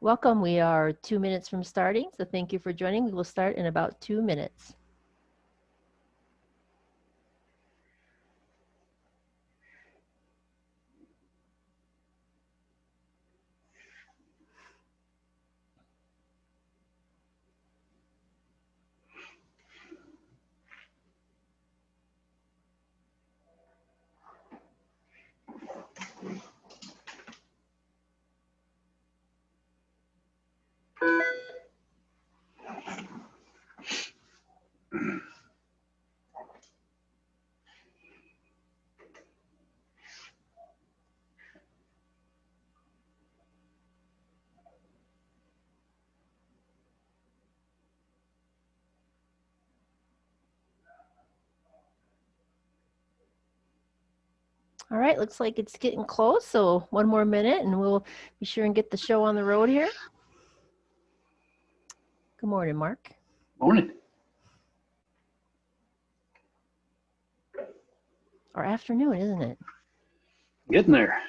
Welcome. We are 2 minutes from starting, so thank you for joining. We will start in about 2 minutes. All right, looks like it's getting close, so 1 more minute and we'll be sure and get the show on the road here. Good morning, Mark. Morning. Or afternoon, isn't it? Getting there.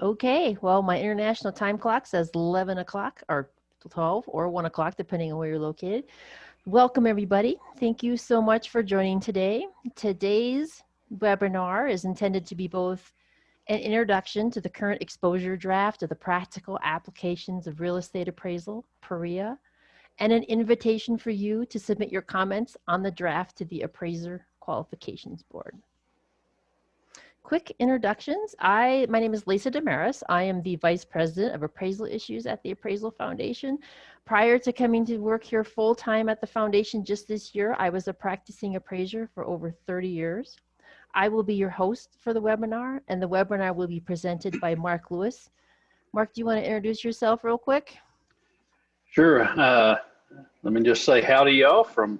Okay, well, my international time clock says 11 o'clock or 12 or 1 o'clock, depending on where you're located. Welcome, everybody. Thank you so much for joining today. Today's webinar is intended to be both an introduction to the current exposure draft of the practical applications of real estate appraisal, PAREA, and an invitation for you to submit your comments on the draft to the Appraiser Qualifications Board. Quick introductions. My name is Lisa Damaris. I am the Vice President of Appraisal Issues at the Appraisal Foundation. Prior to coming to work here full-time at the Foundation just this year, I was a practicing appraiser for over 30 years. I will be your host for the webinar, and the webinar will be presented by Mark Lewis. Mark, do you want to introduce yourself real quick? Sure. Let me just say howdy, y'all, from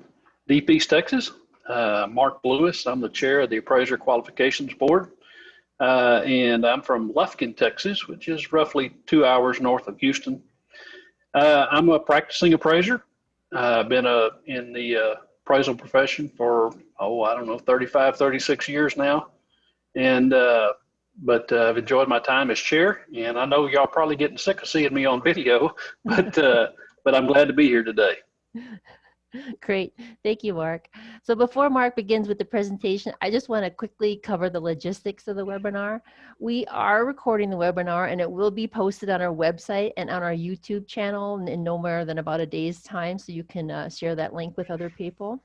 Deep East Texas. Mark Lewis. I'm the chair of the Appraiser Qualifications Board, and I'm from Lufkin, Texas, which is roughly 2 hours north of Houston. I'm a practicing appraiser. I've been in the appraisal profession for, 35, 36 years now. But I've enjoyed my time as chair, and I know y'all probably getting sick of seeing me on video, but I'm glad to be here today. Great. Thank you, Mark. So before Mark begins with the presentation, I just want to quickly cover the logistics of the webinar. We are recording the webinar, and it will be posted on our website and on our YouTube channel in no more than about a day's time, so you can share that link with other people.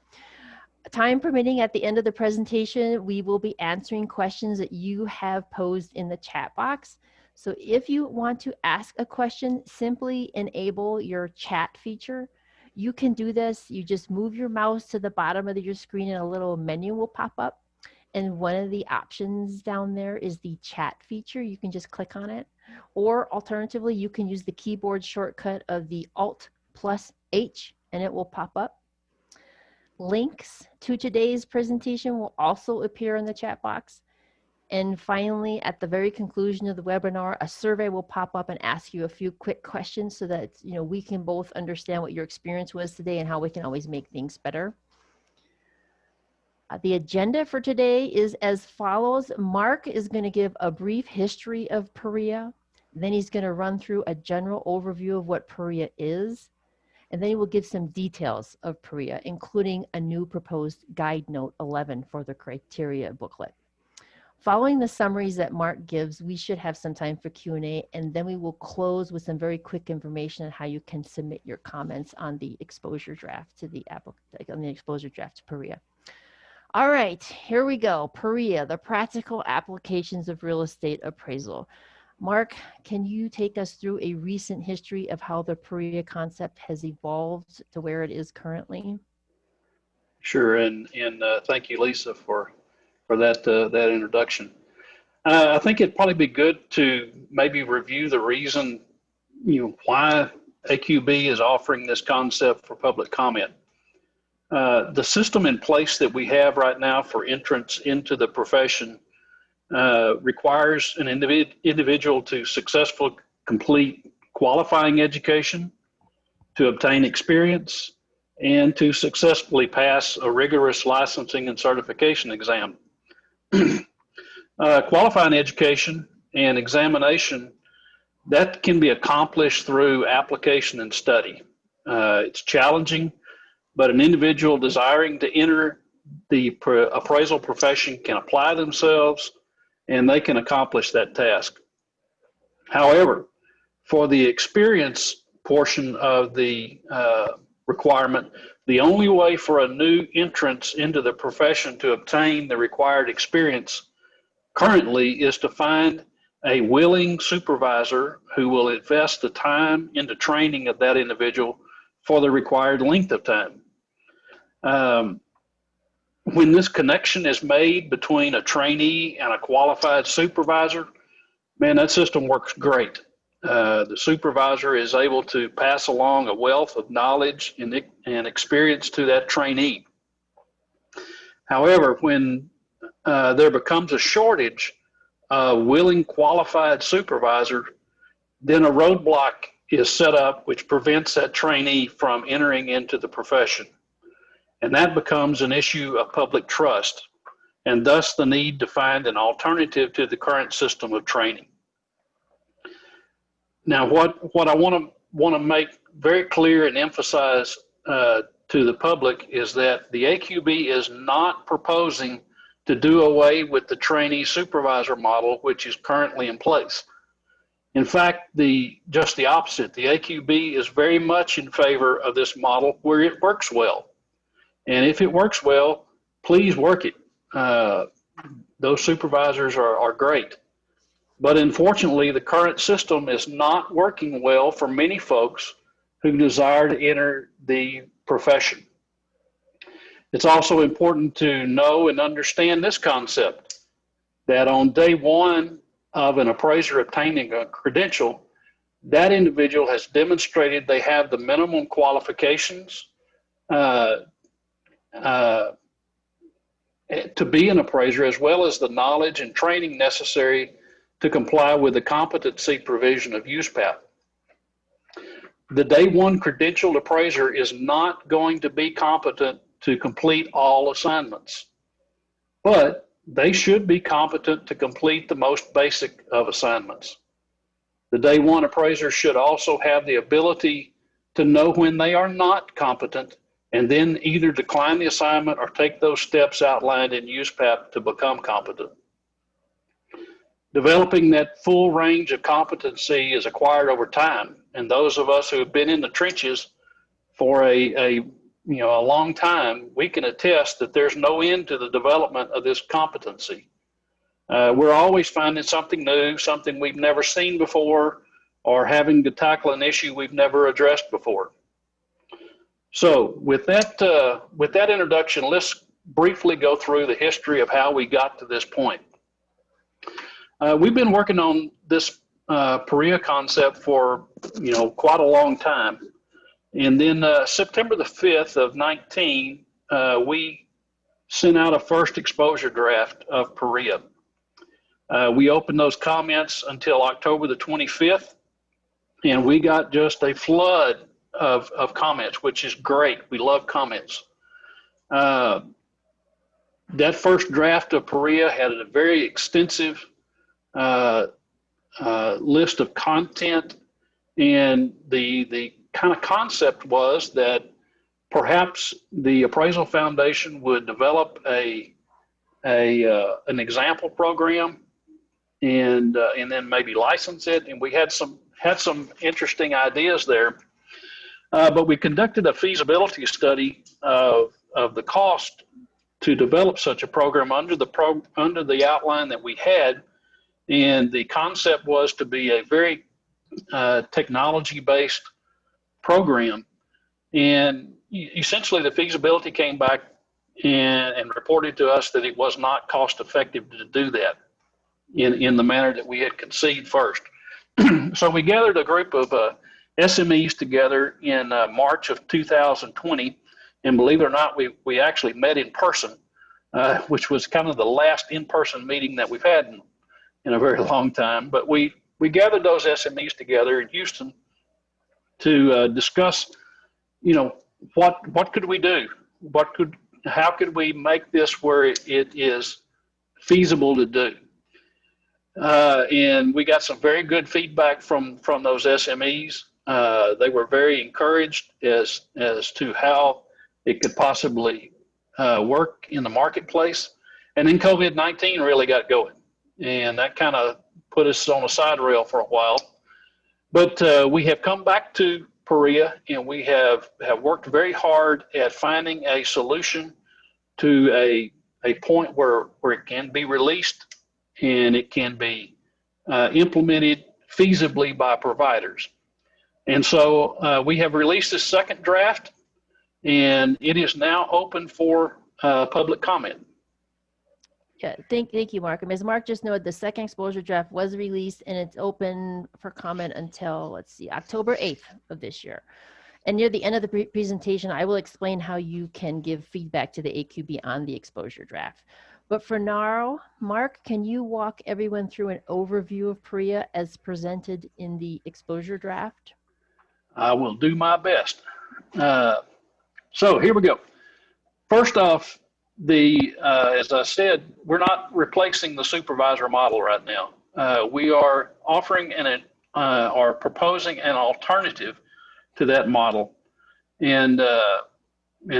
Time permitting, at the end of the presentation, we will be answering questions that you have posed in the chat box. So if you want to ask a question, simply enable your chat feature. You can do this. You just move your mouse to the bottom of your screen and a little menu will pop up. And one of the options down there is the chat feature. You can just click on it. Or alternatively, you can use the keyboard shortcut of the Alt+H and it will pop up. Links to today's presentation will also appear in the chat box. And finally, at the very conclusion of the webinar, a survey will pop up and ask you a few quick questions so that we can both understand what your experience was today and how we can always make things better. The agenda for today is as follows. Mark is going to give a brief history of PAREA. Then he's going to run through a general overview of what PAREA is. And then he will give some details of PAREA, including a new proposed Guide Note 11 for the criteria booklet. Following the summaries that Mark gives, we should have some time for Q&A, and then we will close with some very quick information on how you can submit your comments on the exposure draft to PAREA. All right, here we go. PAREA, the practical applications of real estate appraisal. Mark, can you take us through a recent history of how the PAREA concept has evolved to where it is currently? Sure, and thank you, Lisa, for that introduction. I think it'd probably be good to maybe review the reason, why AQB is offering this concept for public comment. The system in place that we have right now for entrance into the profession requires an individual to successfully complete qualifying education, to obtain experience, and to successfully pass a rigorous licensing and certification exam. Qualifying education and examination, that can be accomplished through application and study. It's challenging, but an individual desiring to enter the appraisal profession can apply themselves and they can accomplish that task. However, for the experience portion of the requirement, the only way for a new entrance into the profession to obtain the required experience currently is to find a willing supervisor who will invest the time into training of that individual for the required length of time. When this connection is made between a trainee and a qualified supervisor, man, that system works great. The supervisor is able to pass along a wealth of knowledge and experience to that trainee. However, when there becomes a shortage of willing qualified supervisor, then a roadblock is set up which prevents that trainee from entering into the profession. And that becomes an issue of public trust, and thus the need to find an alternative to the current system of training. Now, what I want to make very clear and emphasize to the public is that the AQB is not proposing to do away with the trainee supervisor model, which is currently in place. In fact, just the opposite. The AQB is very much in favor of this model where it works well. And if it works well, please work it. Those supervisors are great. But unfortunately, the current system is not working well for many folks who desire to enter the profession. It's also important to know and understand this concept, that on day one of an appraiser obtaining a credential, that individual has demonstrated they have the minimum qualifications to be an appraiser, as well as the knowledge and training necessary to comply with the competency provision of USPAP. The day one credentialed appraiser is not going to be competent to complete all assignments, but they should be competent to complete the most basic of assignments. The day one appraiser should also have the ability to know when they are not competent and then either decline the assignment or take those steps outlined in USPAP to become competent. Developing that full range of competency is acquired over time, and those of us who have been in the trenches for a long time, we can attest that there's no end to the development of this competency. We're always finding something new, something we've never seen before, or having to tackle an issue we've never addressed before. So with that introduction, let's briefly go through the history of how we got to this point. We've been working on this PAREA concept for quite a long time. And then September the 5th of 19, we sent out a first exposure draft of PAREA. We opened those comments until October the 25th, and we got just a flood of comments, which is great. We love comments. That first draft of PAREA had a very extensive list of content, and the kind of concept was that perhaps the Appraisal Foundation would develop an example program and then maybe license it. And we had some interesting ideas there, but we conducted a feasibility study of the cost to develop such a program under the outline that we had. And the concept was to be a very technology-based program. And essentially the feasibility came back and reported to us that it was not cost effective to do that in the manner that we had conceived first. So we gathered a group of SMEs together in March of 2020, and believe it or not, we actually met in person, which was kind of the last in-person meeting that we've had in a very long time. But we gathered those SMEs together in Houston to discuss, what could we do? How could we make this where it is feasible to do? And we got some very good feedback from those SMEs. They were very encouraged as to how it could possibly work in the marketplace. And then COVID-19 really got going, and that kind of put us on a side rail for a while. But we have come back to PAREA, and we have worked very hard at finding a solution to a point where it can be released and it can be implemented feasibly by providers. And so we have released a second draft, and it is now open for public comment. Yeah, thank you, Mark. And as Mark just noted, the second exposure draft was released and it's open for comment until, let's see, October 8th of this year. And near the end of the presentation, I will explain how you can give feedback to the AQB on the exposure draft. But for now, Mark, can you walk everyone through an overview of PAREA as presented in the exposure draft? I will do my best. So here we go. First off, as I said, we're not replacing the supervisor model right now. We are offering or proposing an alternative to that model, and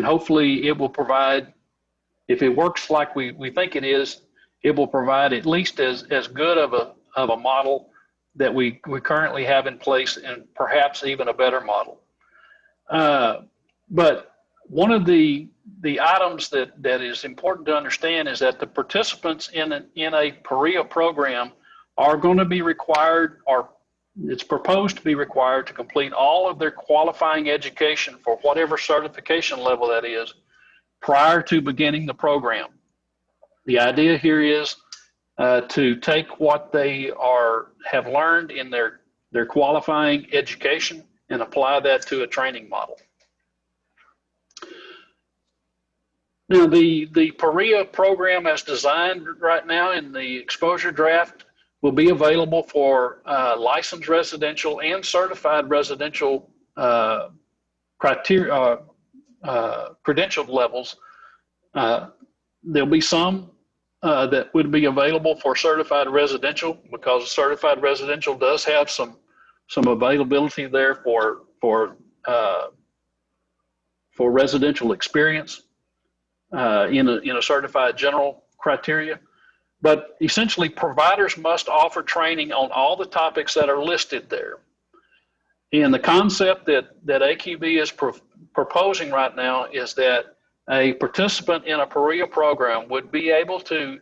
hopefully it will provide, if it works like we think it is, it will provide at least as good of a model that we currently have in place, and perhaps even a better model. But one of the items that is important to understand is that the participants in a PAREA program are going to be required, or it's proposed to be required, to complete all of their qualifying education for whatever certification level that is prior to beginning the program. The idea here is to take what they have learned in their qualifying education and apply that to a training model. Now, the PAREA program as designed right now in the exposure draft will be available for licensed residential and certified residential credentialed levels. There'll be some that would be available for certified residential, because certified residential does have some availability there for residential experience in a certified general criteria. But essentially, providers must offer training on all the topics that are listed there. And the concept that AQB is proposing right now is that a participant in a PAREA program would be able to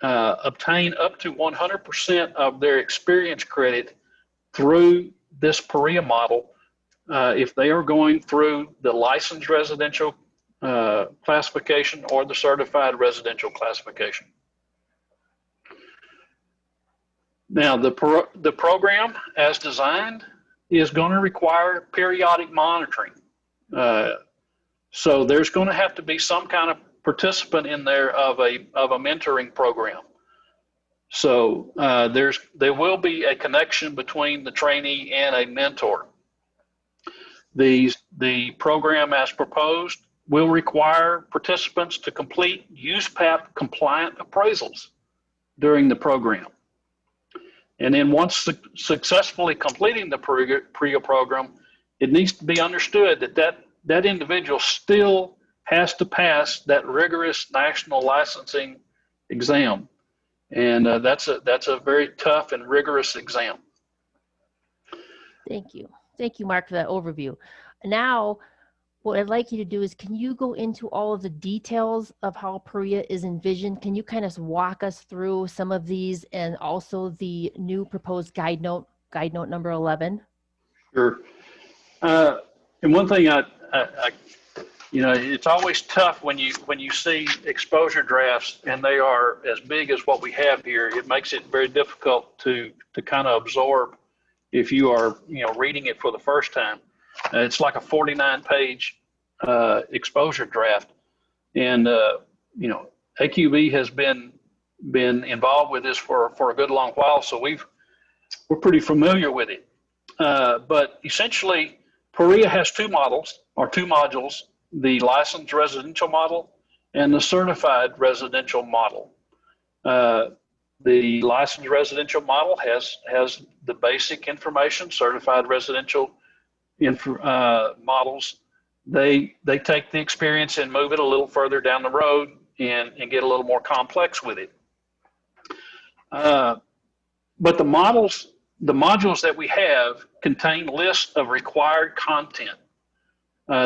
obtain up to 100% of their experience credit through this PAREA model if they are going through the licensed residential classification or the certified residential classification. Now, the program as designed is going to require periodic monitoring. So there's going to have to be some kind of participant in there of a mentoring program. So there will be a connection between the trainee and a mentor. The program as proposed will require participants to complete USPAP compliant appraisals during the program. And then once successfully completing the PAREA program, it needs to be understood that individual still has to pass that rigorous national licensing exam. And that's a very tough and rigorous exam. Thank you. Thank you, Mark, for that overview. Now, what I'd like you to do is, can you go into all of the details of how PAREA is envisioned? Can you kind of walk us through some of these, and also the new proposed guide note number 11? Sure. And one thing I it's always tough when you see exposure drafts and they are as big as what we have here. It makes it very difficult to kind of absorb if you are reading it for the first time. It's like a 49-page exposure draft, and AQB has been involved with this for a good long while, so we're pretty familiar with it. But essentially, PAREA has two modules: the licensed residential model and the certified residential model. The licensed residential model has the basic information. Certified residential models, they take the experience and move it a little further down the road and get a little more complex with it. But the modules that we have contain lists of required content.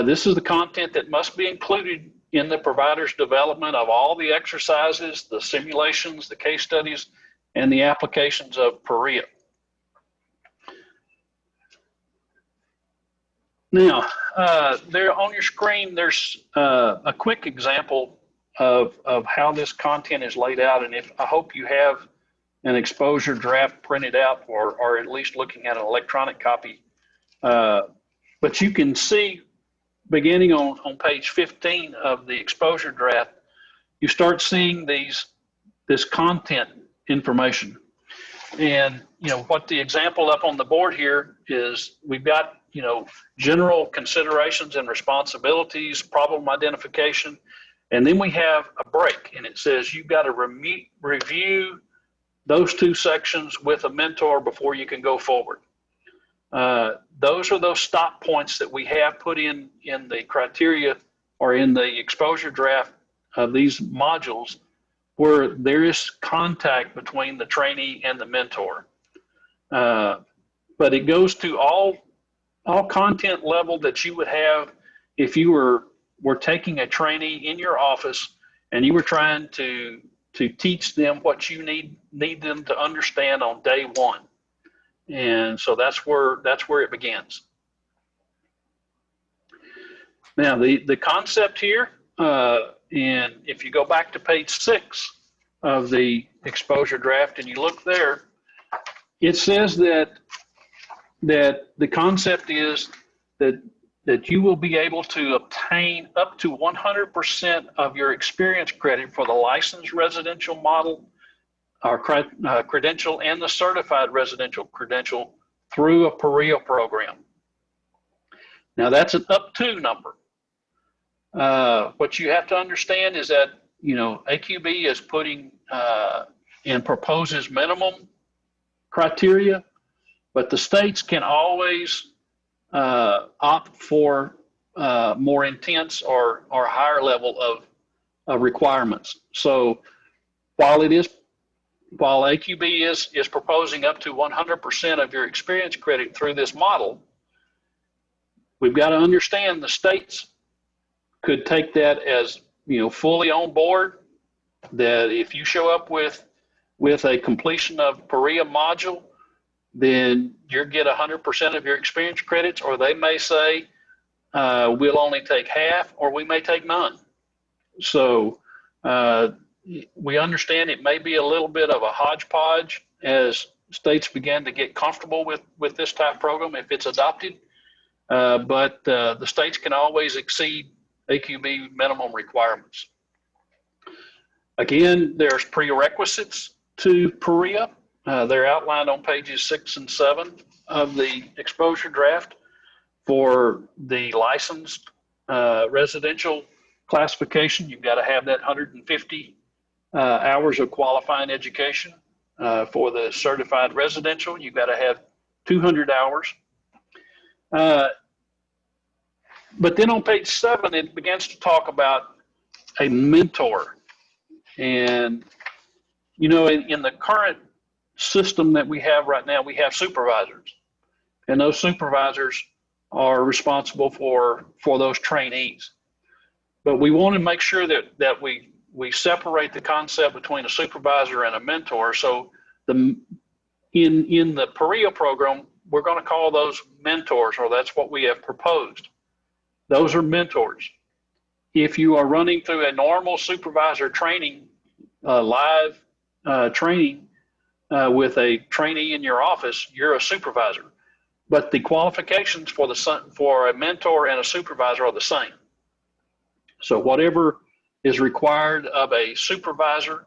This is the content that must be included in the provider's development of all the exercises, the simulations, the case studies, and the applications of PAREA. Now, there on your screen, there's a quick example of how this content is laid out, and I hope you have an exposure draft printed out or at least looking at an electronic copy. But you can see, beginning on page 15 of the exposure draft, you start seeing this content information. And what the example up on the board here is, we've got general considerations and responsibilities, problem identification, and then we have a break, and it says you've got to review those two sections with a mentor before you can go forward. Those are those stop points that we have put in the criteria or in the exposure draft of these modules, where there is contact between the trainee and the mentor. But it goes to all content level that you would have if you were taking a trainee in your office and you were trying to teach them what you need them to understand on day one. And so that's where it begins. Now, the concept here, and if you go back to page 6 of the exposure draft and you look there, it says that the concept is that you will be able to obtain up to 100% of your experience credit for the licensed residential model or credential and the certified residential credential through a PAREA program. Now, that's an up to number. What you have to understand is that AQB is putting and proposes minimum criteria, but the states can always opt for more intense or higher level of requirements. So while AQB is proposing up to 100% of your experience credit through this model, we've got to understand the states could take that as fully on board, that if you show up with a completion of PAREA module, then you'll get 100% of your experience credits, or they may say, we'll only take half, or we may take none. So we understand it may be a little bit of a hodgepodge as states begin to get comfortable with this type of program if it's adopted, but the states can always exceed AQB minimum requirements. Again, there's prerequisites to PAREA. They're outlined on pages 6 and 7 of the exposure draft. For the licensed residential classification, you've got to have that 150 hours of qualifying education. For the certified residential, you've got to have 200 hours. But then on page 7, it begins to talk about a mentor. And, in the current system that we have right now, we have supervisors. And those supervisors are responsible for those trainees. But we want to make sure that we separate the concept between a supervisor and a mentor. So in the PAREA program, we're going to call those mentors, or that's what we have proposed. Those are mentors. if you are running through a normal supervisor training, live training with a trainee in your office, you're a supervisor. But the qualifications for a mentor and a supervisor are the same. So whatever is required of a supervisor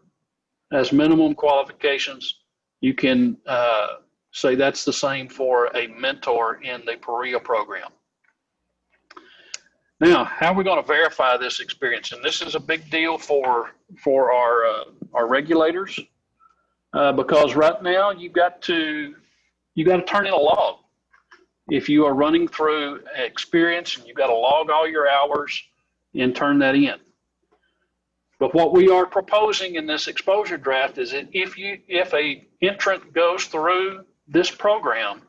as minimum qualifications, you can say that's the same for a mentor in the PAREA program. Now, how are we going to verify this experience? And this is a big deal for our regulators because right now you got to turn in a log. If you are running through experience, and you've got to log all your hours and turn that in. But what we are proposing in this exposure draft is that if a entrant goes through this program,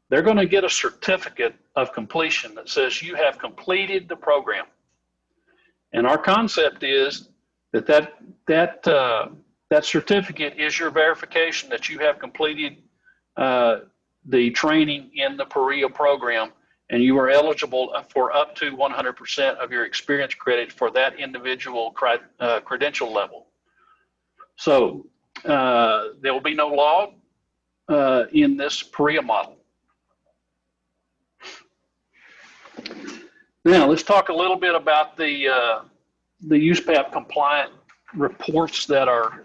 they're going to get a certificate of completion that says you have completed the program. And our concept is that certificate is your verification that you have completed the training in the PAREA program, and you are eligible for up to 100% of your experience credit for that individual credential level. So there will be no log in this PAREA model. Now let's talk a little bit about the USPAP compliant reports that are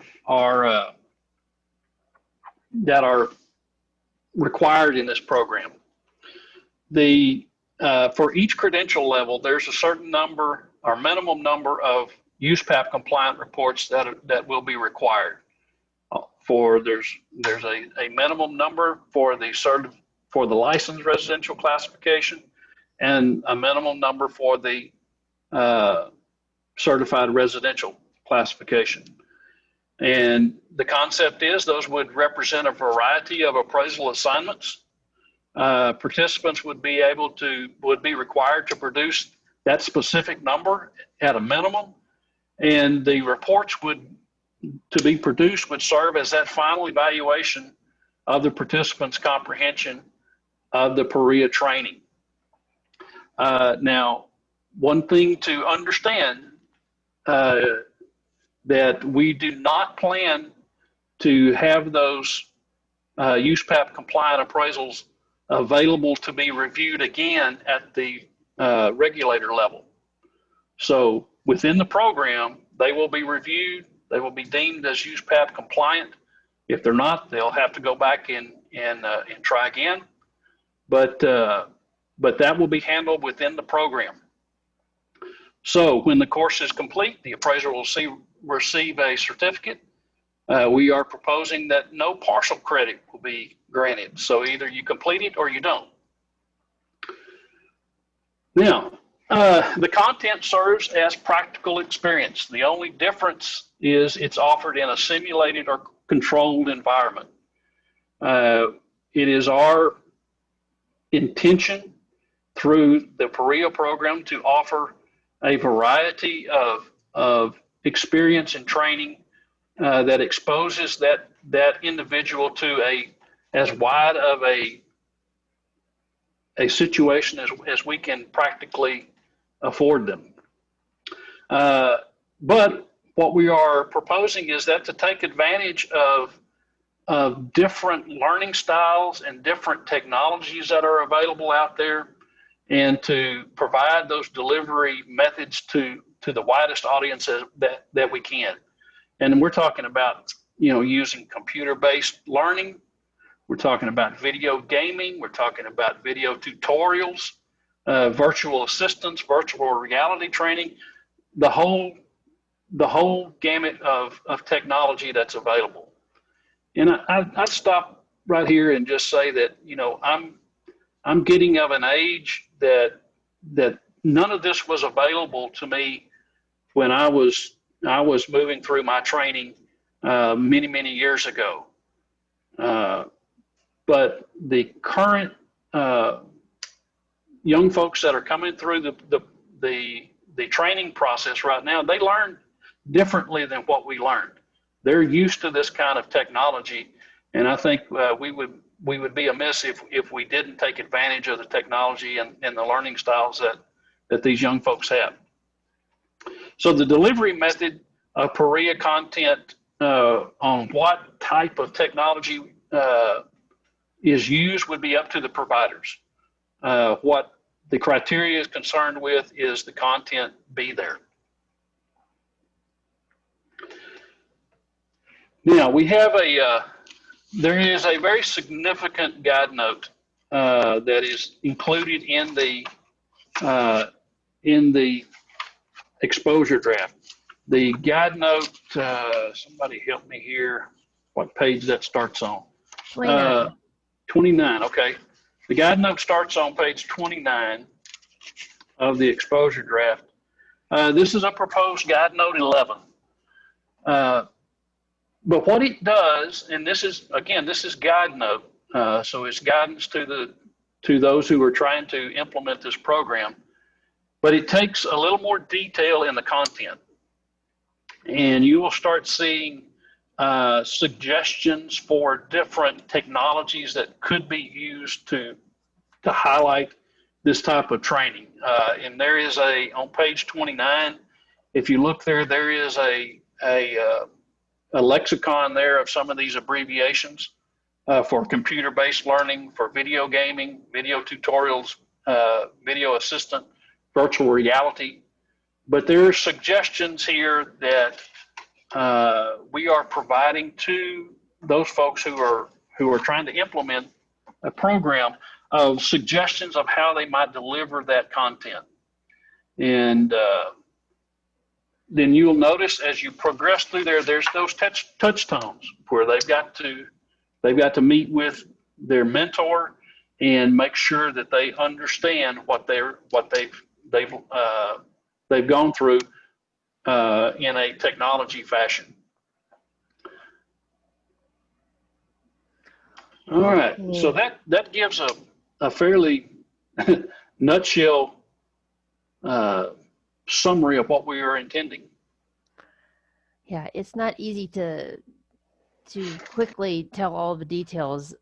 required in this program. For each credential level, there's a certain number or minimum number of USPAP compliant reports that will be required. There's a minimum number for the licensed residential classification and a minimum number for the certified residential classification. And the concept is those would represent a variety of appraisal assignments. Participants would be required to produce that specific number at a minimum, and the reports to be produced would serve as that final evaluation of the participants' comprehension of the PAREA training. Now, one thing to understand that we do not plan to have those USPAP compliant appraisals available to be reviewed again at the regulator level. So within the program, they will be reviewed. They will be deemed as USPAP compliant. If they're not, they'll have to go back and try again. But that will be handled within the program. So when the course is complete, the appraiser will receive a certificate. We are proposing that no partial credit will be granted. So either you complete it or you don't. Now, the content serves as practical experience. The only difference is it's offered in a simulated or controlled environment. It is our intention through the PAREA program to offer a variety of experience and training that exposes that individual to as wide of a situation as we can practically afford them. But what we are proposing is that to take advantage of different learning styles and different technologies that are available out there, and to provide those delivery methods to the widest audiences that we can. And we're talking about, using computer-based learning. We're talking about video gaming. We're talking about video tutorials, virtual assistants, virtual reality training, the whole gamut of technology that's available. And I'd stop right here and just say that, I'm getting of an age that none of this was available to me when I was moving through my training many years ago. But the current young folks that are coming through the training process right now, they learn differently than what we learned. They're used to this kind of technology, and I think we would be amiss if we didn't take advantage of the technology and the learning styles that these young folks have. So the delivery method of PAREA content on what type of technology is used would be up to the providers. What the criteria is concerned with is the content be there. Now we have there is a very significant guide note that is included in the exposure draft. The guide note, somebody help me here, what page that starts on? 29. 29, okay. The guide note starts on page 29 of the exposure draft. This is a proposed guide note 11. But what it does, and this is, again, this is guide note, so it's guidance to those who are trying to implement this program, but it takes a little more detail in the content. And you will start seeing suggestions for different technologies that could be used to highlight this type of training. And there is on page 29, if you look there, there is a lexicon there of some of these abbreviations for computer-based learning, for video gaming, video tutorials, video assistant, virtual reality. But there are suggestions here that we are providing to those folks who are trying to implement a program of suggestions of how they might deliver that content. And then you'll notice as you progress through there, there's those touch tones where they've got to meet with their mentor and make sure that they understand what they've gone through in a technology fashion. All right, so that gives a fairly nutshell summary of what we are intending. Yeah, it's not easy to quickly tell all the details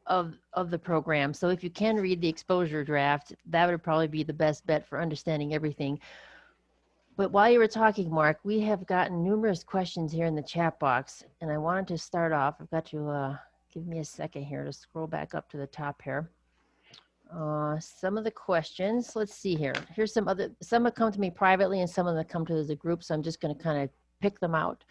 of the program. So if you can read the exposure draft, that would probably be the best bet for understanding everything. But while you were talking, Mark, we have gotten numerous questions here in the chat box, and I wanted to start off. I've got to give me a second here to scroll back up to the top here. Some of the questions, let's see here. Here's some have come to me privately and some of them come to as a group, so I'm just going to kind of pick them out.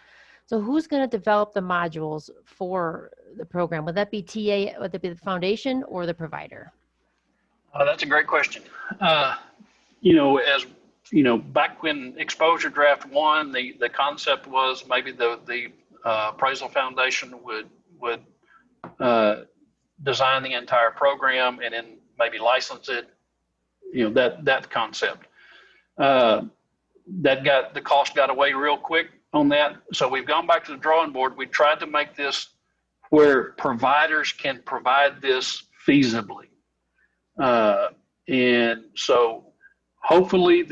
So who's going to develop the modules for the program? Would that be TA, would that be the foundation or the provider? That's a great question. As you know, back when Exposure Draft 1, the concept was maybe the appraisal foundation would design the entire program and then maybe license it. That concept. The cost got away real quick on that. So we've gone back to the drawing board. We tried to make this where providers can provide this feasibly. And so hopefully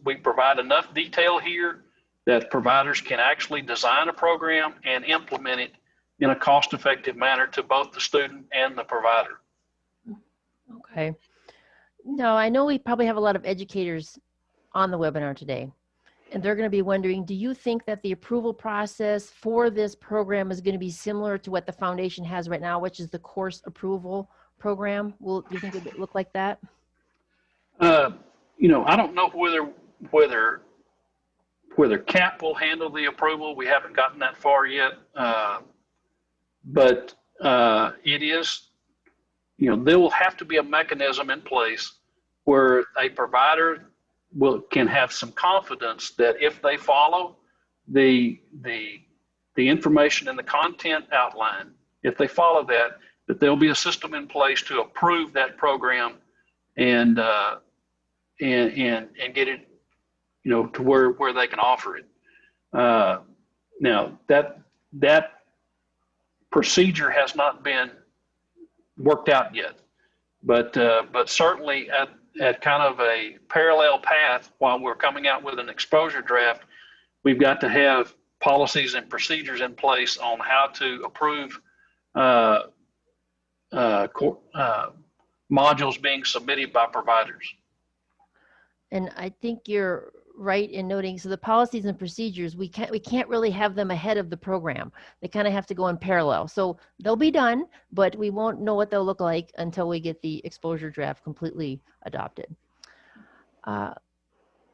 we provide enough detail here that providers can actually design a program and implement it in a cost-effective manner to both the student and the provider. Okay. Now, I know we probably have a lot of educators on the webinar today, and they're going to be wondering, do you think that the approval process for this program is going to be similar to what the foundation has right now, which is the course approval program? Do you think it would look like that? I don't know whether CAP will handle the approval. We haven't gotten that far yet, but it is, there will have to be a mechanism in place where a provider can have some confidence that if they follow the information and the content outline, if they follow that there'll be a system in place to approve that program and get it, to where they can offer it. Now that procedure has not been worked out yet, but certainly at kind of a parallel path while we're coming out with an exposure draft, we've got to have policies and procedures in place on how to approve modules being submitted by providers. And I think your right in noting, so the policies and procedures, we can't really have them ahead of the program. They kind of have to go in parallel. So they'll be done, but we won't know what they'll look like until we get the exposure draft completely adopted.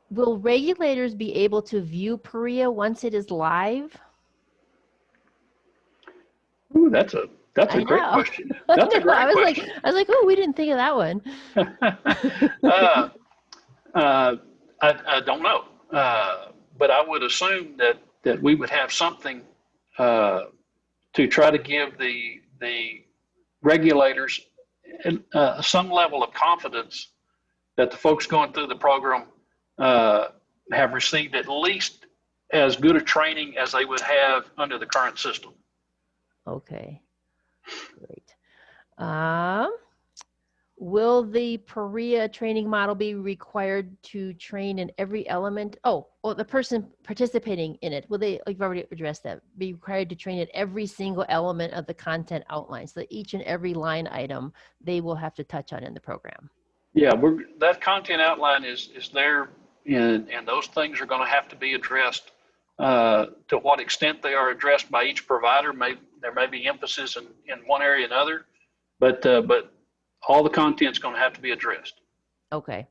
Will regulators be able to view PAREA once it is live? Ooh, that's a I great know. question. I That's a know. great question. I was like, oh, we didn't think of that one. uh, I don't know, but I would assume that we would have something to try to give the regulators some level of confidence that the folks going through the program have received at least as good a training as they would have under the current system. Okay, great. Will the PAREA training model be required to train in every element? Oh, well, the person participating in it, will they, you've already addressed that, be required to train at every single element of the content outline? So each and every line item they will have to touch on in the program. Yeah, that content outline is there, and those things are going to have to be addressed. To what extent they are addressed by each provider, there may be emphasis in one area or another, but all the content's going to have to be addressed. Okay.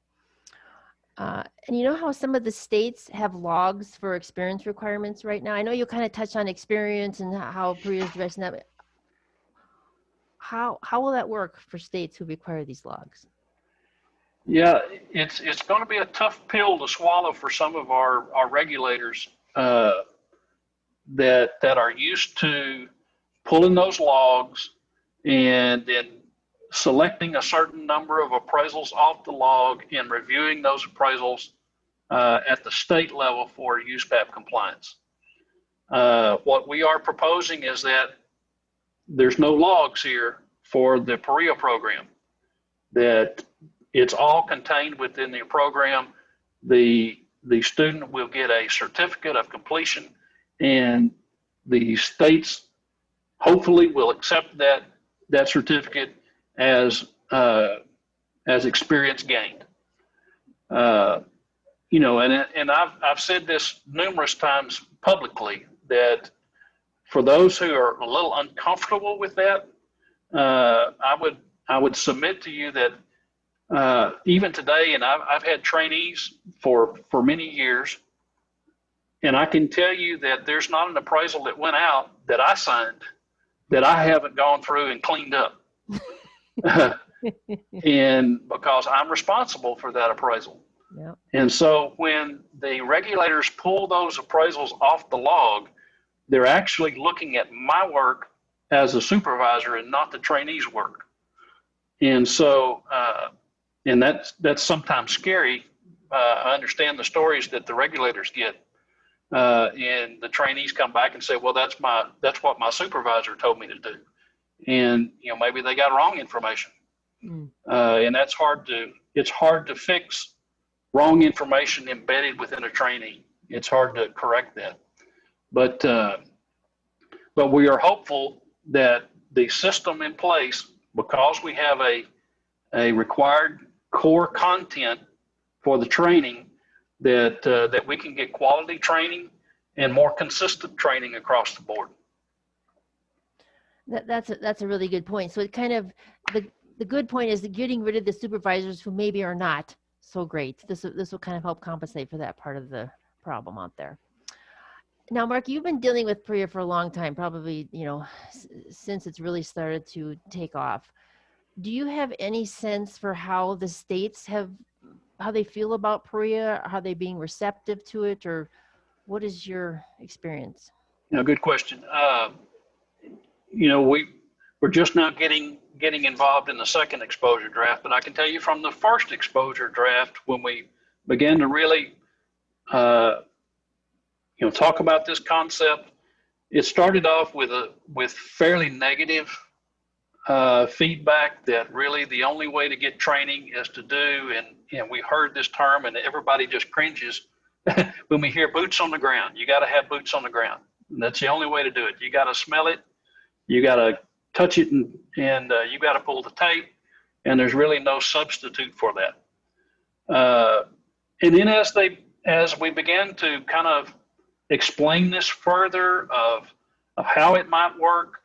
And you know how some of the states have logs for experience requirements right now? I know you kind of touched on experience and how PAREA is addressing that. But how will that work for states who require these logs? Yeah, it's going to be a tough pill to swallow for some of our regulators that are used to pulling those logs and then selecting a certain number of appraisals off the log and reviewing those appraisals at the state level for USPAP compliance. What we are proposing is that there's no logs here for the PAREA program, that it's all contained within the program. The student will get a certificate of completion, and the states hopefully will accept that certificate as experience gained. You know, and I've said this numerous times publicly, that for those who are a little uncomfortable with that, I would submit to you that even today, and I've had trainees for many years, and I can tell you that there's not an appraisal that went out that I signed that I haven't gone through and cleaned up. And because I'm responsible for that appraisal. Yep. And so when the regulators pull those appraisals off the log, they're actually looking at my work as a supervisor and not the trainee's work. And so, and that's sometimes scary. I understand the stories that the regulators get, and the trainees come back and say, well, that's what my supervisor told me to do. And, you know, maybe they got wrong information. And it's hard to fix wrong information embedded within a trainee. It's hard to correct that. But we are hopeful that the system in place, because we have a required core content for the training, that we can get quality training and more consistent training across the board. That's a really good point. So it kind of, the good point is that getting rid of the supervisors who maybe are not so great. This will kind of help compensate for that part of the problem out there. Now, Mark, you've been dealing with PAREA for a long time, probably, you know, since it's really started to take off. Do you have any sense for how the states how they feel about PAREA? Are they being receptive to it, or what is your experience? You know, good question. You know, we're just now getting involved in the second exposure draft, but I can tell you from the first exposure draft, when we began to really, you know, talk about this concept, it started off with fairly negative feedback that really the only way to get training is to do, and we heard this term and everybody just cringes when we hear boots on the ground. You got to have boots on the ground. And that's the only way to do it. You got to smell it, you got to touch it, and you got to pull the tape, and there's really no substitute for that. And then as they as we began to kind of explain this further of how it might work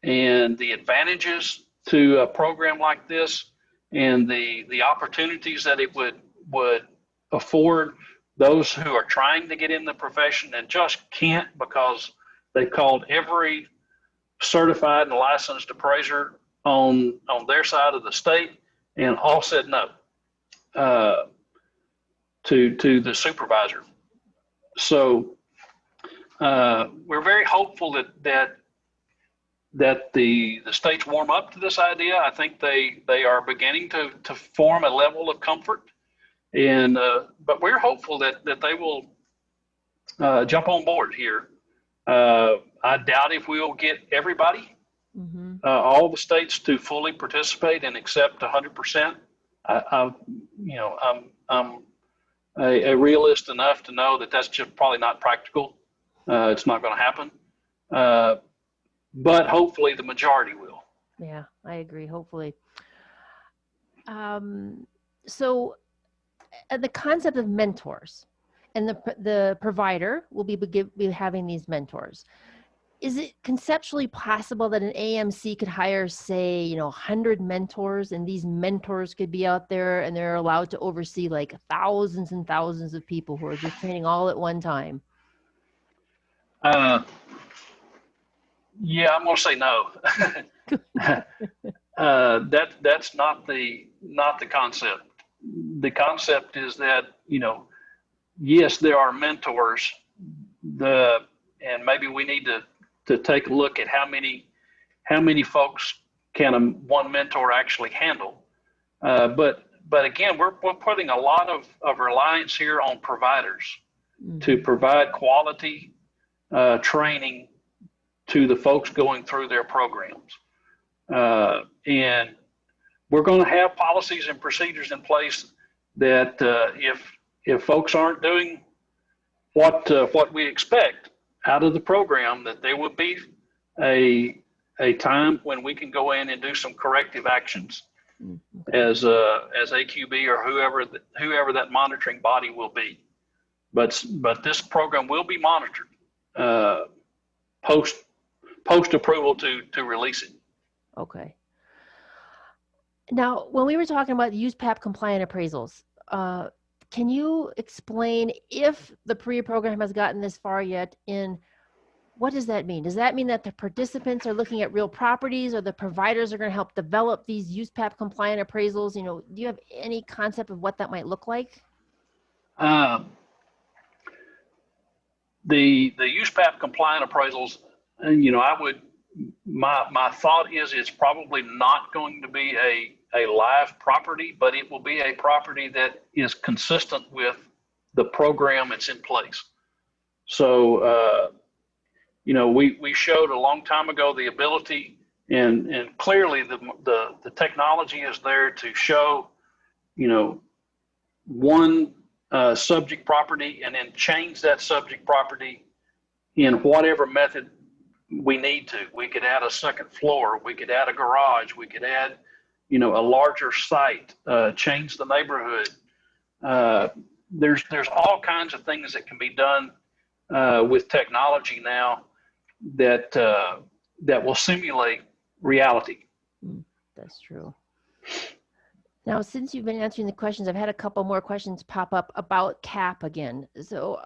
and the advantages to a program like this and the opportunities that it would afford those who are trying to get in the profession and just can't because they've called every certified and licensed appraiser on their side of the state and all said no to the supervisor. So we're very hopeful that the states warm up to this idea. I think they are beginning to form a level of comfort, and but we're hopeful that they will jump on board here. I doubt if we'll get everybody, all the states to fully participate and accept 100%. I'm a realist enough to know that that's just probably not practical. It's not going to happen. But hopefully the majority will. Yeah, I agree. Hopefully. So the concept of mentors and the provider will be having these mentors. Is it conceptually possible that an AMC could hire, say, 100 mentors, and these mentors could be out there and they're allowed to oversee like thousands and thousands of people who are just training all at one time? Yeah, I'm going to say no. That's not the concept. The concept is that yes, there are mentors. And maybe we need to take a look at how many folks can one mentor actually handle. But again, we're putting a lot of reliance here on providers to provide quality training to the folks going through their programs. And we're going to have policies and procedures in place that if folks aren't doing what we expect out of the program, that there will be a time when we can go in and do some corrective actions as AQB or whoever that monitoring body will be. But this program will be monitored post approval to release it. Okay. Now, when we were talking about USPAP compliant appraisals, can you explain if the PAREA program has gotten this far yet? What does that mean? Does that mean that the participants are looking at real properties, or the providers are going to help develop these USPAP compliant appraisals? Do you have any concept of what that might look like? The USPAP compliant appraisals, my thought is it's probably not going to be a live property, but it will be a property that is consistent with the program that's in place. So, we showed a long time ago the ability, and clearly the technology is there to show, one subject property and then change that subject property in whatever method we need to. We could add a second floor, we could add a garage, we could add, a larger site, change the neighborhood. There's all kinds of things that can be done with technology now that will simulate reality. That's true. Now, since you've been answering the questions, I've had a couple more questions pop up about CAP again. So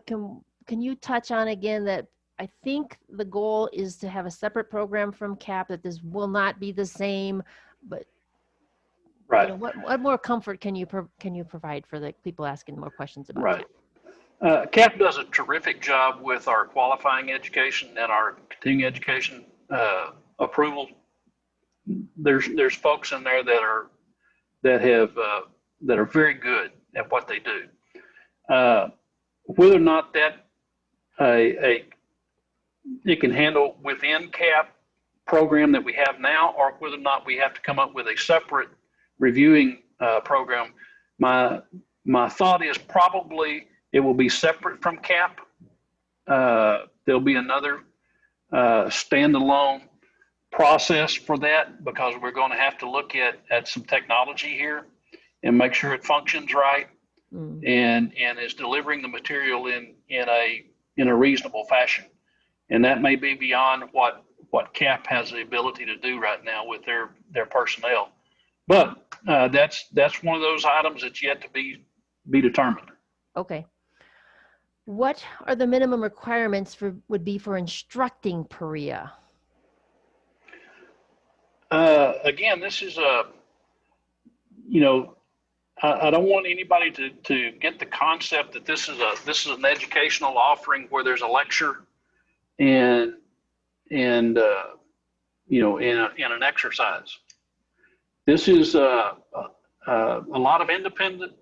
can you touch on again that I think the goal is to have a separate program from CAP, that this will not be the same, but right. What more comfort can you provide for the people asking more questions about right. CAP? CAP does a terrific job with our qualifying education and our continuing education approval. There's folks in there that are very good at what they do. Whether or not that it can handle within CAP program that we have now, or whether or not we have to come up with a separate reviewing program, my thought is probably it will be separate from CAP. There'll be another standalone process for that, because we're going to have to look at some technology here and make sure it functions right. Mm. and is delivering the material in a reasonable fashion. And that may be beyond what CAP has the ability to do right now with their personnel. But that's one of those items that's yet to be determined. Okay. What are the minimum requirements would be for instructing PAREA? Again, this is I don't want anybody to get the concept that this is an educational offering where there's a lecture and in an exercise. This is a lot of independent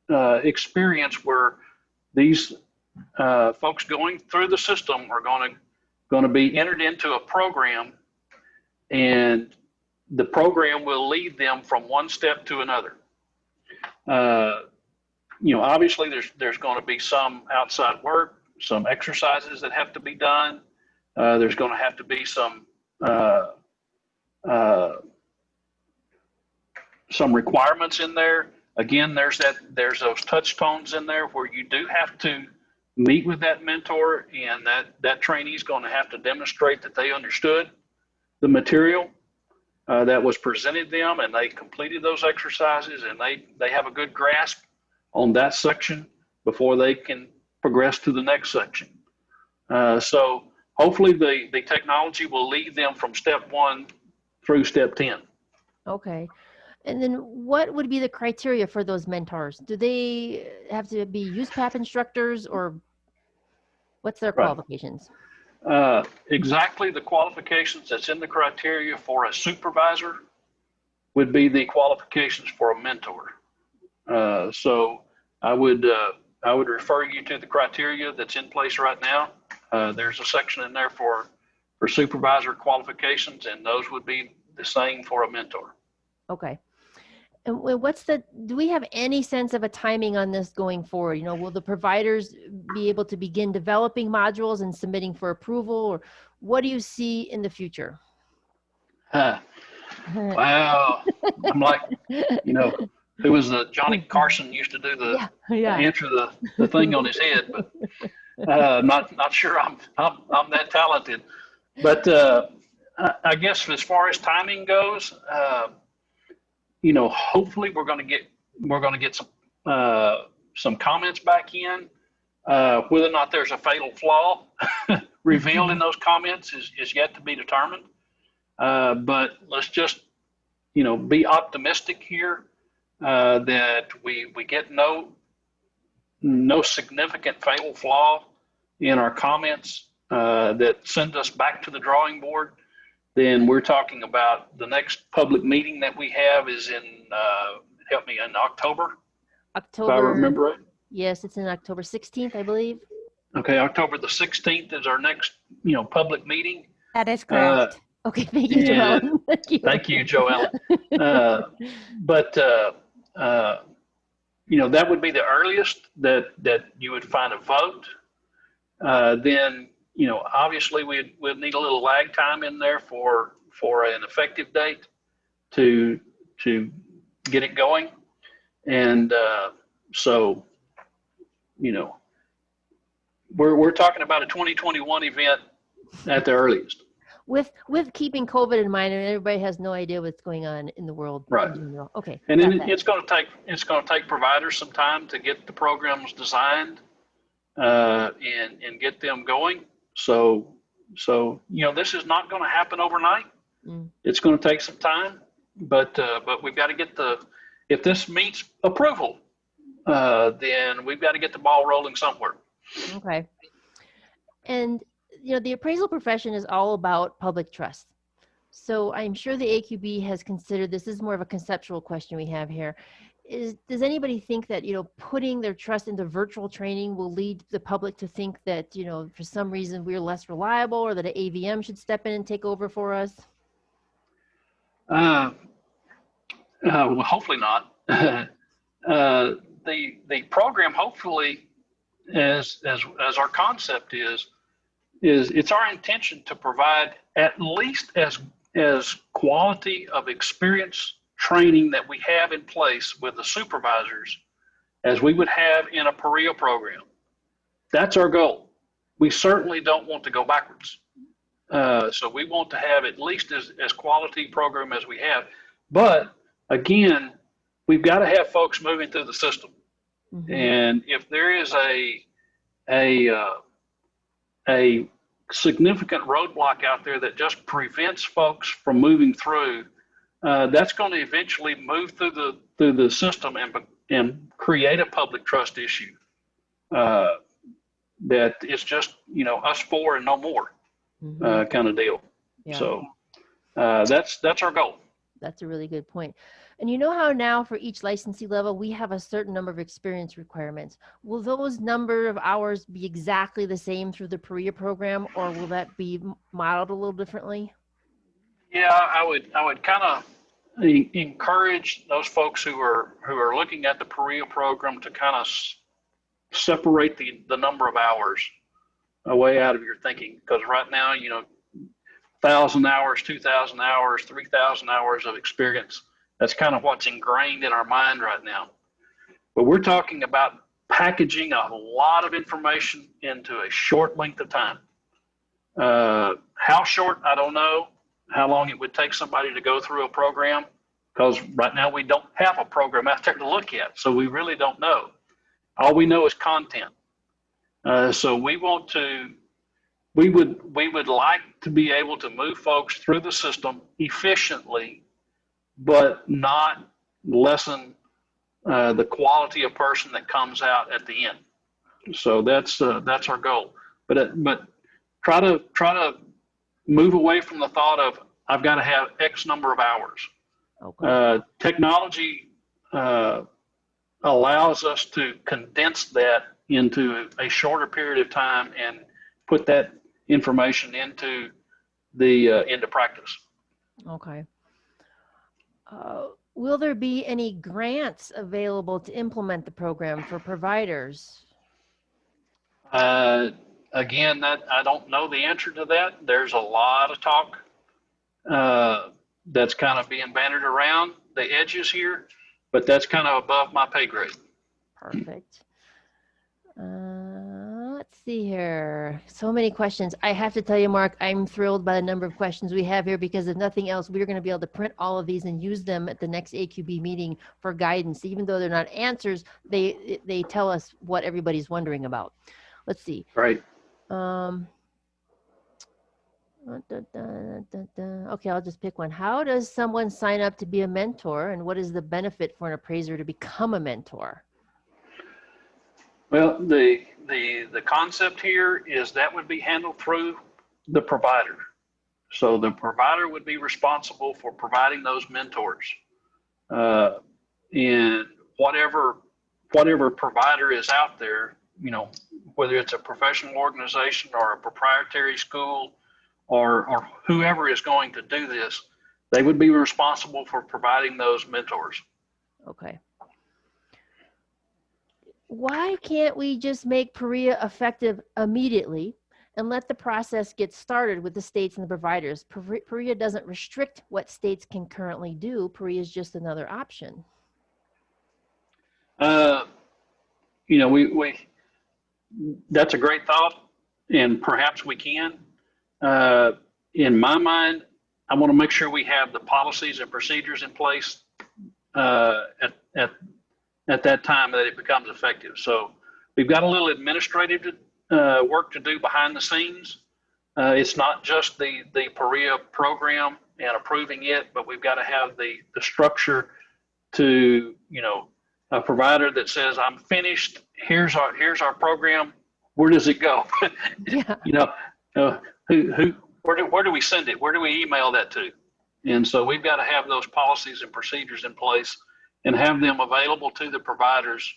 experience where these folks going through the system are going to be entered into a program, and the program will lead them from one step to another. Obviously there's going to be some outside work, some exercises that have to be done. There's going to have to be some requirements in there. Again, there's those touch tones in there where you do have to meet with that mentor, and that trainee is going to have to demonstrate that they understood the material that was presented them, and they completed those exercises, and they have a good grasp on that section before they can progress to the next section. So hopefully the technology will lead them from step 1 through step 10. Okay. And then what would be the criteria for those mentors? Do they have to be USPAP instructors, or what's their qualifications? Exactly the qualifications that's in the criteria for a supervisor would be the qualifications for a mentor. So I would refer you to the criteria that's in place right now. There's a section in there for supervisor qualifications, and those would be the same for a mentor. Okay. And do we have any sense of a timing on this going forward? Will the providers be able to begin developing modules and submitting for approval, or what do you see in the future? Wow. I'm like, who was Johnny Carson used to do answer the thing on his head, but not sure I'm that talented. But I guess as far as timing goes, hopefully we're going to get some comments back in. Whether or not there's a fatal flaw revealed in those comments is yet to be determined. But let's just be optimistic here that we get no significant fatal flaw in our comments that send us back to the drawing board. Then we're talking about the next public meeting that we have is in in October. October, if I remember right. Yes, it's in October 16th, I believe. Okay, October the 16th is our next public meeting. That is correct. Okay, thank you, Joellen. Thank you, Joellen. But that would be the earliest that you would find a vote. Then obviously we'd need a little lag time in there for an effective date to get it going, and so we're talking about a 2021 event at the earliest. With keeping COVID in mind, and everybody has no idea what's going on in the world. Right. Okay. And then it's going to take providers some time to get the programs designed and get them going. So this is not going to happen overnight. It's going to take some time, but we've got to get if this meets approval, then we've got to get the ball rolling somewhere. Okay. And the appraisal profession is all about public trust. So I'm sure the AQB has considered this. This is more of a conceptual question we have here. Does anybody think that, putting their trust into virtual training will lead the public to think that, for some reason we're less reliable, or that an AVM should step in and take over for us? Well, hopefully not. The program, hopefully, as our concept is it's our intention to provide at least as quality of experience training that we have in place with the supervisors as we would have in a PAREA program. That's our goal. We certainly don't want to go backwards. So we want to have at least as quality program as we have. But again, we've got to have folks moving through the system. Mm-hmm. And if there is a significant roadblock out there that just prevents folks from moving through, that's going to eventually move through the system and create a public trust issue. That it's just, us four and no more, mm-hmm. Kind of deal. Yeah. So that's our goal. That's a really good point. And you know how now for each licensee level, we have a certain number of experience requirements. Will those number of hours be exactly the same through the PAREA program, or will that be modeled a little differently? Yeah, I would kind of encourage those folks who are looking at the PAREA program to kind of separate the number of hours away out of your thinking, because right now, 1,000 hours, 2,000 hours, 3,000 hours of experience. That's kind of what's ingrained in our mind right now. But we're talking about packaging a lot of information into a short length of time. How short, I don't know. How long it would take somebody to go through a program, because right now we don't have a program out there to look at, so we really don't know. All we know is content. So we would like to be able to move folks through the system efficiently, but not lessen the quality of person that comes out at the end. So that's our goal. But try to move away from the thought of I've got to have X number of hours. Okay. Technology allows us to condense that into a shorter period of time and put that information into practice. Okay. Will there be any grants available to implement the program for providers? Again, that I don't know the answer to that. There's a lot of talk that's kind of being bandied around the edges here, but that's kind of above my pay grade. Perfect. Let's see here. So many questions. I have to tell you, Mark, I'm thrilled by the number of questions we have here, because if nothing else, we're going to be able to print all of these and use them at the next AQB meeting for guidance. Even though they're not answers, they tell us what everybody's wondering about. Let's see. Right. Okay, I'll just pick one. How does someone sign up to be a mentor, and what is the benefit for an appraiser to become a mentor? Well, the concept here is that would be handled through the provider. So the provider would be responsible for providing those mentors. And whatever provider is out there, whether it's a professional organization or a proprietary school or whoever is going to do this, they would be responsible for providing those mentors. Okay. Why can't we just make PAREA effective immediately and let the process get started with the states and the providers? PAREA doesn't restrict what states can currently do. PAREA is just another option. That's a great thought, and perhaps we can. In my mind, I want to make sure we have the policies and procedures in place at that time that it becomes effective. So we've got a little administrative work to do behind the scenes. It's not just the PAREA program and approving it, but we've got to have the structure to, a provider that says, I'm finished, here's our program, where does it go? Yeah. Where do we send it? Where do we email that to? And so we've got to have those policies and procedures in place and have them available to the providers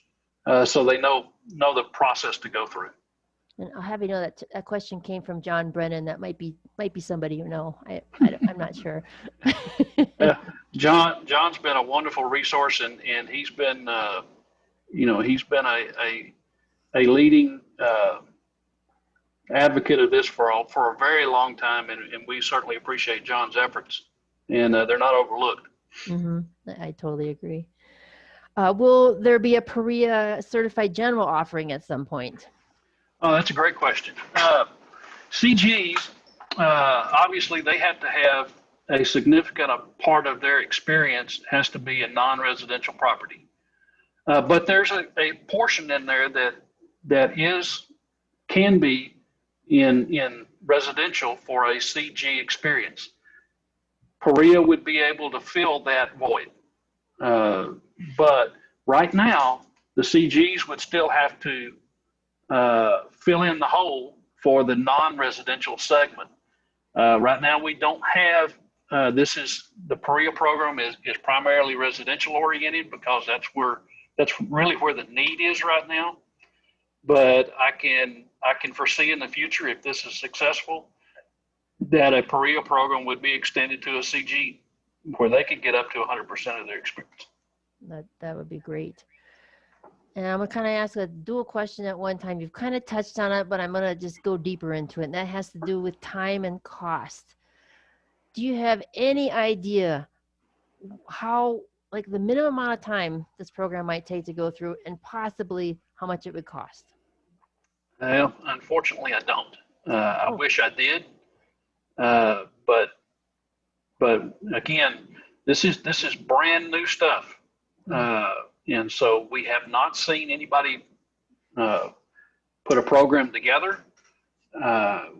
so they know the process to go through. And I'll have you know that a question came from John Brennan. That might be somebody you know. I'm not sure. John's been a wonderful resource, and he's been he's been a leading advocate of this for a very long time, and we certainly appreciate John's efforts, and they're not overlooked. Mm-hmm. I totally agree. Will there be a PAREA certified general offering at some point? Oh, that's a great question. CGs, obviously, they have to have a significant part of their experience has to be in non-residential property. But there's a portion in there that can be in residential for a CG experience. PAREA would be able to fill that void. But right now, the CGs would still have to fill in the hole for the non-residential segment. Right now, we don't have, the PAREA program is primarily residential oriented because that's really where the need is right now. But I can foresee in the future, if this is successful, that a PAREA program would be extended to a CG where they could get up to 100% of their experience. That would be great. And I'm gonna kind of ask a dual question at one time. You've kind of touched on it, but I'm gonna just go deeper into it. And that has to do with time and cost. Do you have any idea how, like, the minimum amount of time this program might take to go through, and possibly how much it would cost? Well, unfortunately, I don't. I wish I did, but again, this is brand new stuff, and so we have not seen anybody put a program together.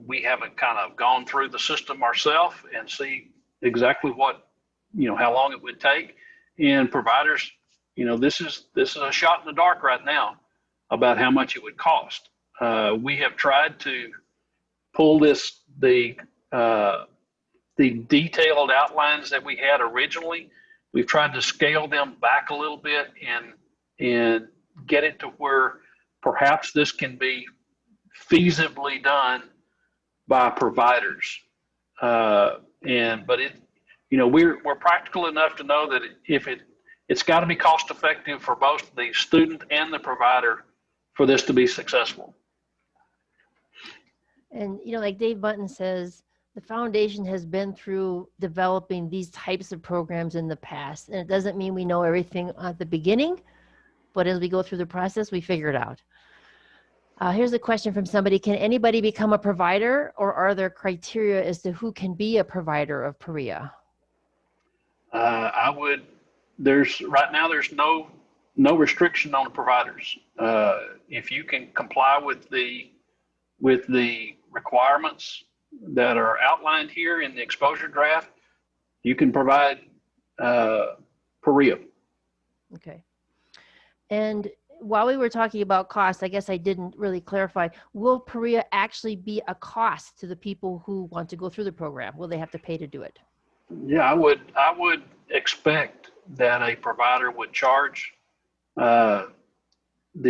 We haven't kind of gone through the system ourselves and see exactly how long it would take. And providers, this is a shot in the dark right now about how much it would cost. We have tried to pull the detailed outlines that we had originally. We've tried to scale them back a little bit and get it to where perhaps this can be feasibly done by providers. But we're practical enough to know that it's got to be cost effective for both the student and the provider for this to be successful. And, like Dave Button says, the foundation has been through developing these types of programs in the past. And it doesn't mean we know everything at the beginning, but as we go through the process, we figure it out. Here's a question from somebody. Can anybody become a provider, or are there criteria as to who can be a provider of PAREA? Right now there's no restriction on the providers. If you can comply with the requirements that are outlined here in the exposure draft, you can provide PAREA. Okay. And while we were talking about cost, I guess I didn't really clarify, will PAREA actually be a cost to the people who want to go through the program? Will they have to pay to do it? Yeah, I would expect that a provider would charge the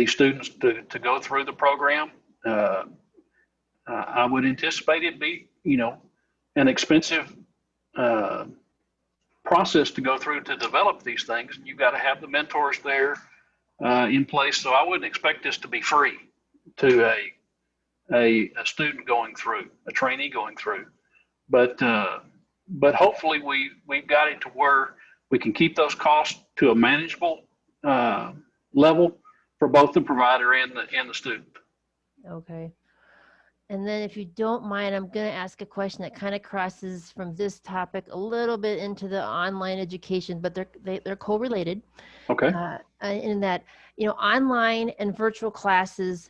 students to go through the program. I would anticipate it be, an expensive process to go through to develop these things. And you've got to have the mentors there in place. So I wouldn't expect this to be free to a student going through, a trainee going through. But hopefully we've got it to where we can keep those costs to a manageable level for both the provider and the student. Okay. And then if you don't mind, I'm going to ask a question that kind of crosses from this topic a little bit into the online education, but they're correlated. Okay. In that, online and virtual classes,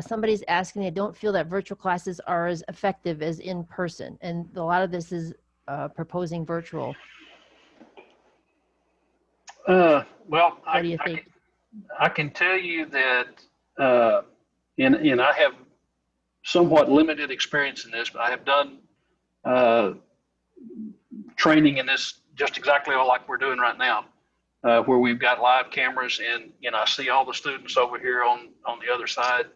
somebody's asking, they don't feel that virtual classes are as effective as in person. And a lot of this is proposing virtual. Well, what do you think? I can tell you that, and I have somewhat limited experience in this, but I have done training in this just exactly like we're doing right now, where we've got live cameras and I see all the students over here on the other side.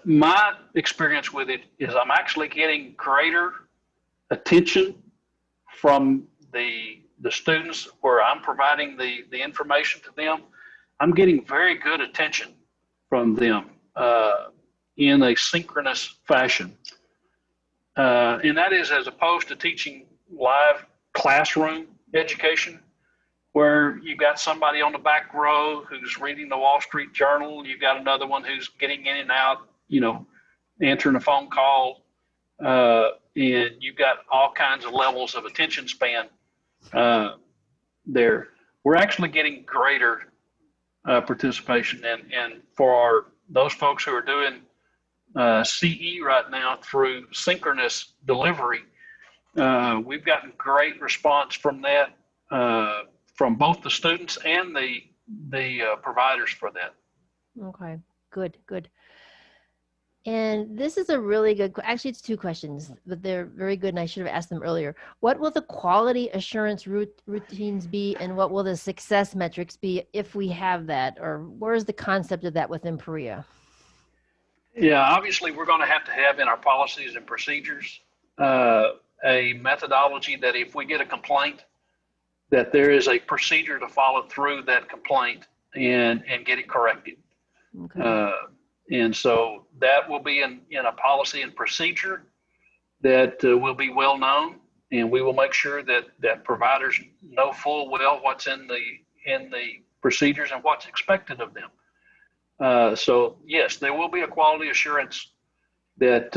My experience with it is I'm actually getting greater attention from the students where I'm providing the information to them. I'm getting very good attention from them in a synchronous fashion. And that is as opposed to teaching live classroom education. where you've got somebody on the back row who's reading the Wall Street Journal. You've got another one who's getting in and out, answering a phone call. And you've got all kinds of levels of attention span there. We're actually getting greater participation. And for those folks who are doing CE right now through synchronous delivery, we've gotten great response from that, from both the students and the providers for that. Okay, good, good. And this is a really good, actually it's two questions, but they're very good and I should have asked them earlier. What will the quality assurance routines be and what will the success metrics be if we have that? Or where's the concept of that within PAREA? Yeah, obviously we're going to have in our policies and procedures a methodology that if we get a complaint, that there is a procedure to follow through that complaint and get it corrected. Okay. And so that will be in a policy and procedure that will be well known, and we will make sure that providers know full well what's in the procedures and what's expected of them. So yes, there will be a quality assurance that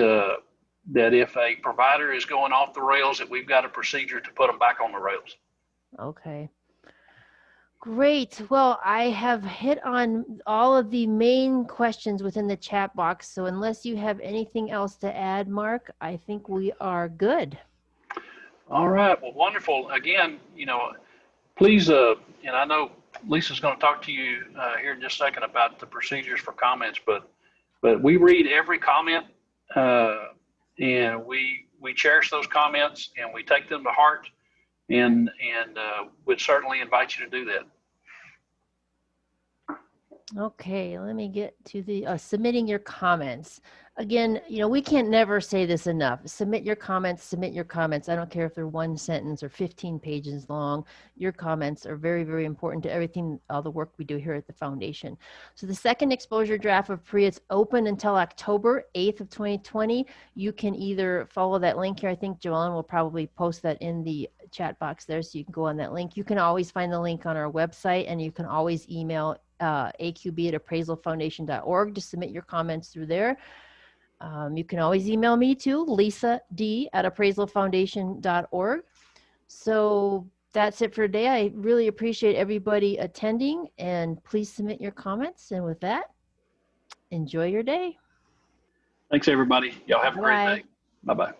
if a provider is going off the rails, that we've got a procedure to put them back on the rails. Okay. Great. Well, I have hit on all of the main questions within the chat box. So unless you have anything else to add, Mark, I think we are good. All right. Well, wonderful. Again, please, and I know Lisa's going to talk to you here in just a second about the procedures for comments, but we read every comment and we cherish those comments and we take them to heart, and would certainly invite you to do that. Okay, let me get to the submitting your comments. Again, we can't never say this enough. Submit your comments, submit your comments. I don't care if they're one sentence or 15 pages long. Your comments are very, very important to everything, all the work we do here at the foundation. So the second exposure draft of PAREA is open until October 8th of 2020. You can either follow that link here. I think Joellen will probably post that in the chat box there, so you can go on that link. You can always find the link on our website, and you can always email aqb@appraisalfoundation.org to submit your comments through there. You can always email me too, lisa.d@appraisalfoundation.org. So that's it for today. I really appreciate everybody attending, and please submit your comments. And with that, enjoy your day. Thanks, everybody. Y'all have a great day. Bye-bye.